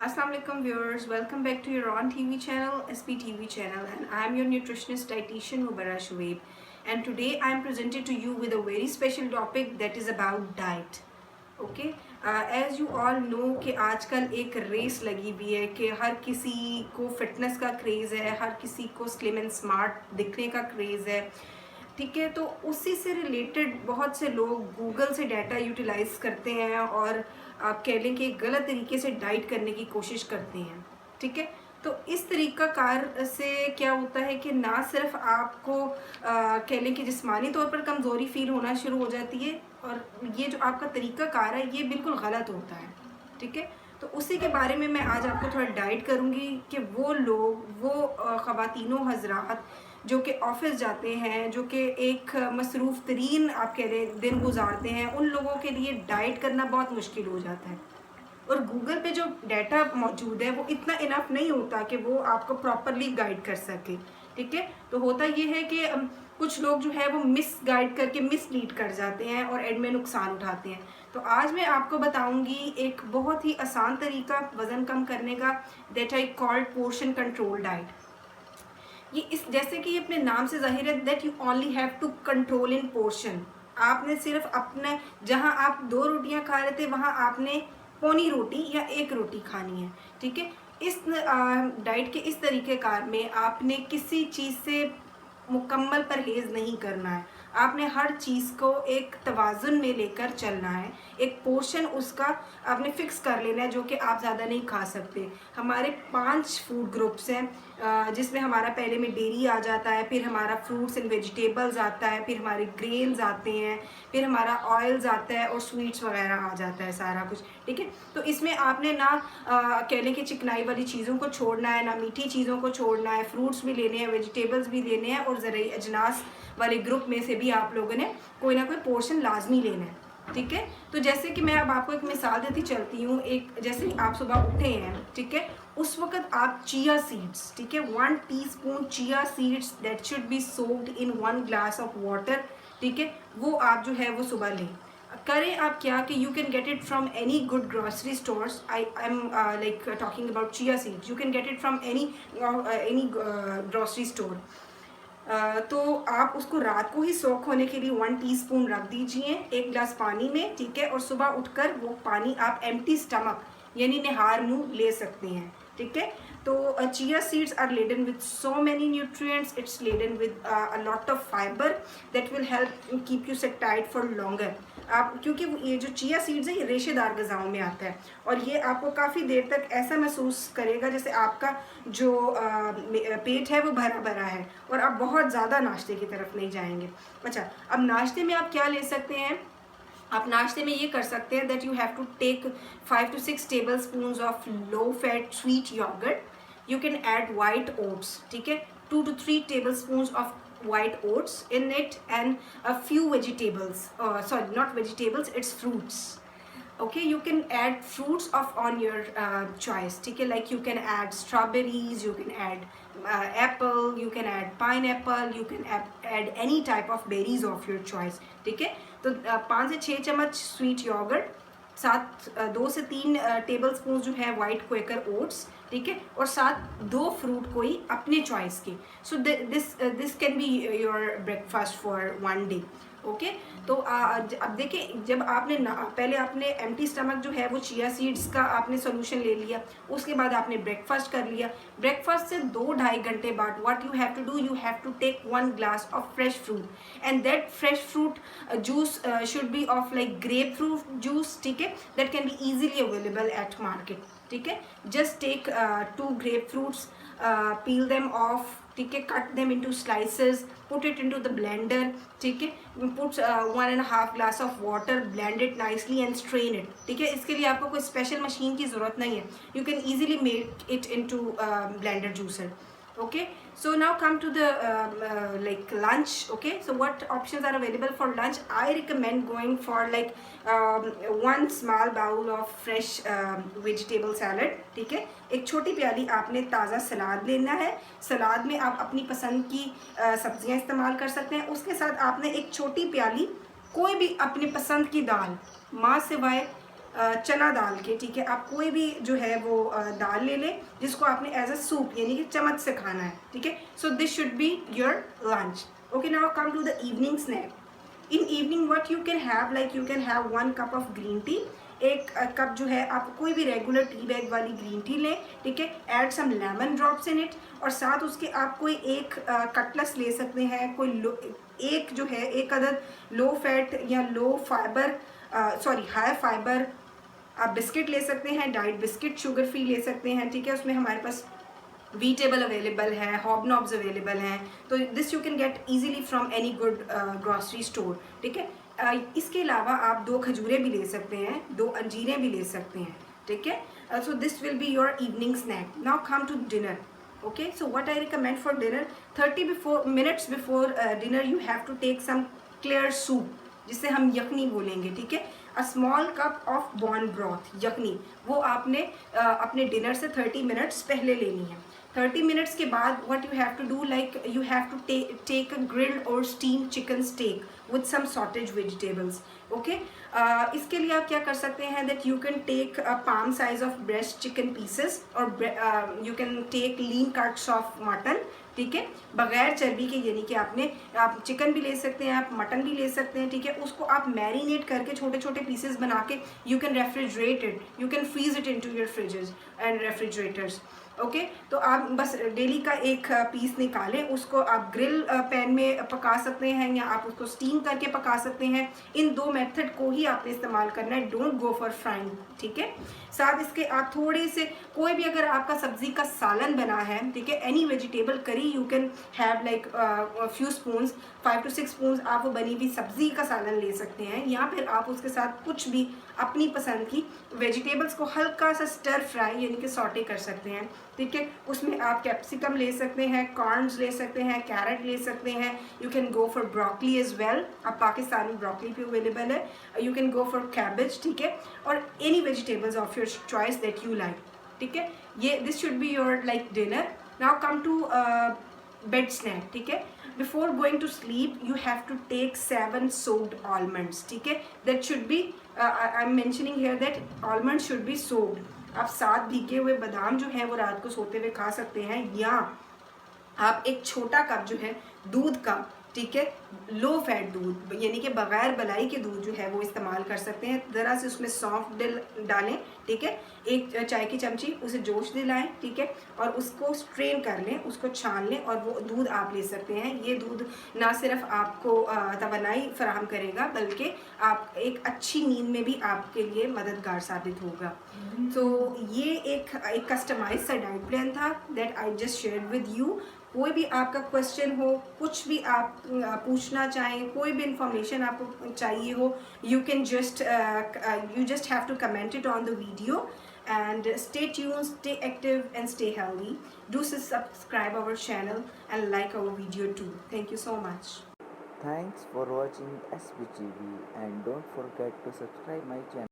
Assalamu alaikum viewers, welcome back to your on TV channel, SP TV channel, and I am your nutritionist dietitian Mubara Shuaib. And today I am presented to you with a very special topic that is about diet. Okay as you all know कि आजकल एक race लगी हुई है कि हर किसी को fitness का क्रेज़ है, हर किसी को स्लिम एंड स्मार्ट दिखने का क्रेज़ है। ठीक है, तो उसी से रिलेटेड बहुत से लोग गूगल से डाटा यूटिलाइज करते हैं और आप कह लें कि गलत तरीके से डाइट करने की कोशिश करते हैं। ठीक है, तो इस तरीका कार से क्या होता है कि ना सिर्फ आपको कह लें कि जिस्मानी तौर पर कमज़ोरी फील होना शुरू हो जाती है, और ये जो आपका तरीका कार है ये बिल्कुल गलत होता है। ठीक है, तो उसी के बारे में मैं आज आपको थोड़ा डाइट करूँगी कि वो लोग, वो ख़वातीनो हज़रात जो कि ऑफिस जाते हैं, जो कि एक मसरूफ़ तरीन आप कह लें दिन गुजारते हैं, उन लोगों के लिए डाइट करना बहुत मुश्किल हो जाता है। और गूगल पे जो डाटा मौजूद है वो इतना इनफ नहीं होता कि वो आपको प्रॉपरली गाइड कर सके। ठीक है, तो होता ये है कि कुछ लोग जो है वो मिस गाइड करके मिसलीड कर जाते हैं और एंड में नुकसान उठाते हैं। तो आज मैं आपको बताऊंगी एक बहुत ही आसान तरीका वज़न कम करने का, that I called portion control diet. ये इस जैसे कि ये अपने नाम से जाहिर है that you only have to control in portion. आपने सिर्फ अपने, जहां आप 2 रोटियां खा रहे थे वहां आपने पौनी रोटी या 1 रोटी खानी है। ठीक है, इस डाइट के इस तरीक़ेकार में आपने किसी चीज़ से मुकम्मल परहेज़ नहीं करना है। आपने हर चीज़ को एक तवाज़ुन में लेकर चलना है। एक पोर्शन उसका आपने फ़िक्स कर लेना है जो कि आप ज़्यादा नहीं खा सकते। हमारे 5 फूड ग्रुप्स हैं, जिसमें हमारा पहले में डेयरी आ जाता है, फिर हमारा फ्रूट्स एंड वेजिटेबल्स आता है, फिर हमारे ग्रेन्स आते हैं, फिर हमारा ऑयल्स आता है और स्वीट्स वगैरह आ जाता है सारा कुछ। ठीक है, तो इसमें आपने ना कह लें कि चिकनाई वाली चीज़ों को छोड़ना है, ना मीठी चीज़ों को छोड़ना है, फ्रूट्स भी लेने हैं, वेजिटेबल्स भी लेने हैं, और ज़रूरी अजनास वाले ग्रुप में से भी आप लोगों ने कोई ना कोई पोर्शन लाजमी लेना है। ठीक है, तो जैसे कि मैं अब आपको एक मिसाल देती चलती हूँ। एक जैसे आप सुबह उठे हैं, ठीक है, उस वक्त आप चिया सीड्स, ठीक है, 1 teaspoon chia seeds that should B soaked in 1 glass of water. ठीक है, वो आप जो है वो सुबह लें। करें आप क्या कि you can get it from any good grocery stores. I am like talking about chia seeds, you can get it from any grocery store. तो आप उसको रात को ही सोख होने के लिए 1 टीस्पून रख दीजिए 1 गिलास पानी में। ठीक है, और सुबह उठकर वो पानी आप एम्प्टी स्टमक यानी निहार मुंह ले सकते हैं। ठीक है, तो chia seeds are laden with so many nutrients, it's laden with a lot of fibre that will help keep you satiated for longer. आप क्योंकि ये जो चिया सीड्स है ये रेशेदार ग़िज़ाओं में आता है, और ये आपको काफ़ी देर तक ऐसा महसूस करेगा जैसे आपका जो पेट है वो भरा भरा है, और आप बहुत ज़्यादा नाश्ते की तरफ नहीं जाएंगे। अच्छा, अब नाश्ते में आप क्या ले सकते हैं? आप नाश्ते में ये कर सकते हैं that you have to take 5 to 6 tablespoon of low fat sweet yoghurt. You can add white oats, ठीक है, 2 to 3 tablespoon of white oats in it, and a few vegetables, sorry, not vegetables, it's fruits. Okay, you can add fruits of on your choice. ठीक है, like you can add strawberries, you can add apple, you can add pineapple, you can add any type of berries of your choice. ठीक है, तो 5 से 6 चम्मच sweet yogurt, साथ 2 से 3 table spoon जो है वाइट क्वेकर ओट्स। ठीक है, और साथ 2 फ्रूट कोई अपने चॉइस के। So this can be your breakfast for 1 day. Okay, तो अब देखिए, जब आपने पहले आपने एम्प्टी स्टमक जो है वो चिया सीड्स का आपने सोल्यूशन ले लिया, उसके बाद आपने ब्रेकफास्ट कर लिया। ब्रेकफास्ट से 2-2.5 घंटे बाद what you have to do, you have to take 1 glass of fresh fruit, and that fresh fruit juice should be of like grapefruit juice. ठीक है, that can be easily available at market. ठीक है, just take 2 grapefruits, peel them off, ठीक है, cut them into slices, put it into the blender। ठीक है, put 1.5 glass of water, blend it nicely and strain it। ठीक है, इसके लिए आपको कोई स्पेशल मशीन की ज़रूरत नहीं है, you can easily make it into blender juicer। okay, so now come to the like lunch। okay, so what options are available for lunch? I recommend going for like 1 small bowl of fresh vegetable salad। ठीक है, एक छोटी प्याली आपने ताज़ा सलाद लेना है। सलाद में आप अपनी पसंद की सब्जियां इस्तेमाल कर सकते हैं। उसके साथ आपने एक छोटी प्याली कोई भी अपनी पसंद की दाल, माँ सिवाय चना दाल के, ठीक है, आप कोई भी जो है वो दाल ले लें जिसको आपने एज अ सूप यानी कि चम्मच से खाना है, ठीक है. So this should be your lunch. Okay, now come to the evening snack. In evening what you can have, like you can have 1 cup of green tea. एक कप जो है आप कोई भी रेगुलर टी बैग वाली green tea लें, ठीक है. Add some lemon drops in it. और साथ उसके आप कोई एक कटलस ले सकते हैं, कोई एक जो है एक अदद लो फैट या लो फाइबर, सॉरी हाई फाइबर आप बिस्किट ले सकते हैं. डाइट बिस्किट शुगर फ्री ले सकते हैं, ठीक है. उसमें हमारे पास वीटेबल अवेलेबल है, हॉबनॉब्स अवेलेबल हैं. तो this you can get easily from any good grocery store, ठीक है. इसके अलावा आप 2 खजूरें भी ले सकते हैं, 2 अंजीरें भी ले सकते हैं, ठीक है. So this will be your evening snack. Now come to dinner. Okay, so what I recommend for dinner, 30 minutes before dinner you have to take some clear soup, जिसे हम यखनी बोलेंगे, ठीक है. A small cup of bone broth, yakhni, वो आपने अपने dinner से 30 minutes पहले लेनी है. 30 मिनट्स के बाद what you have to do, like you have to take a grilled or steamed chicken steak with some sausage vegetables. Okay, इसके लिए आप क्या कर सकते हैं, that you can take a palm size of breast chicken pieces or you can take lean cuts of mutton, ठीक है, बगैर चर्बी के. यानी कि आप चिकन भी ले सकते हैं, आप मटन भी ले सकते हैं, ठीक है. उसको आप मैरिनेट करके छोटे छोटे पीसेस बना के you can refrigerate it, you can freeze it into your fridges and refrigerators. Okay, तो आप बस डेली का एक पीस निकालें, उसको आप ग्रिल पैन में पका सकते हैं या आप उसको स्टीम करके पका सकते हैं. इन 2 मेथड को ही आपने इस्तेमाल करना है. डोंट गो फॉर फ्राइंग, ठीक है. साथ इसके आप थोड़े से कोई भी अगर आपका सब्जी का सालन बना है, ठीक है, any vegetable curry you can have like few spoons, 5 to 6 spoons आप वो बनी हुई सब्जी का सालन ले सकते हैं. या फिर आप उसके साथ कुछ भी अपनी पसंद की वेजिटेबल्स को हल्का सा स्टर फ्राई यानी कि सॉटे कर सकते हैं, ठीक है. उसमें आप कैप्सिकम ले सकते हैं, कॉर्न्स ले सकते हैं, कैरेट ले सकते हैं. You can go for broccoli as well, अब पाकिस्तानी ब्रोकली भी अवेलेबल है. You can go for cabbage, ठीक है, और any vegetables of your choice that you like, ठीक है. ये this should be your like dinner. Now come to bed snack, ठीक है. Before going to sleep you have to take 7 soaked almonds, ठीक है. That should be, I am mentioning here that almonds should be soaked. आप 7 भीगे हुए बादाम जो है वो रात को सोते हुए खा सकते हैं. या आप एक छोटा कप जो है दूध का, ठीक है, लो फैट दूध यानी कि बगैर बलाई के दूध जो है वो इस्तेमाल कर सकते हैं. ज़रा से उसमें सौंफ डालें, ठीक है, एक चाय की चमची, उसे जोश दिलाएं, ठीक है, और उसको स्ट्रेन कर लें, उसको छान लें और वो दूध आप ले सकते हैं. ये दूध ना सिर्फ आपको तवानाई फराहम करेगा बल्कि आप एक अच्छी नींद में भी आपके लिए मददगार साबित होगा. तो ये एक कस्टमाइज सा डाइट प्लान था that I just share with you. कोई भी आपका क्वेश्चन हो, कुछ भी आप पूछना चाहें, कोई भी इंफॉर्मेशन आपको चाहिए हो, you can just you just have to comment it on the video. And stay tuned, stay active and stay healthy. Do subscribe our channel and like our video too. Thank you so much. Thanks for watching SBTV and don't forget to subscribe my channel.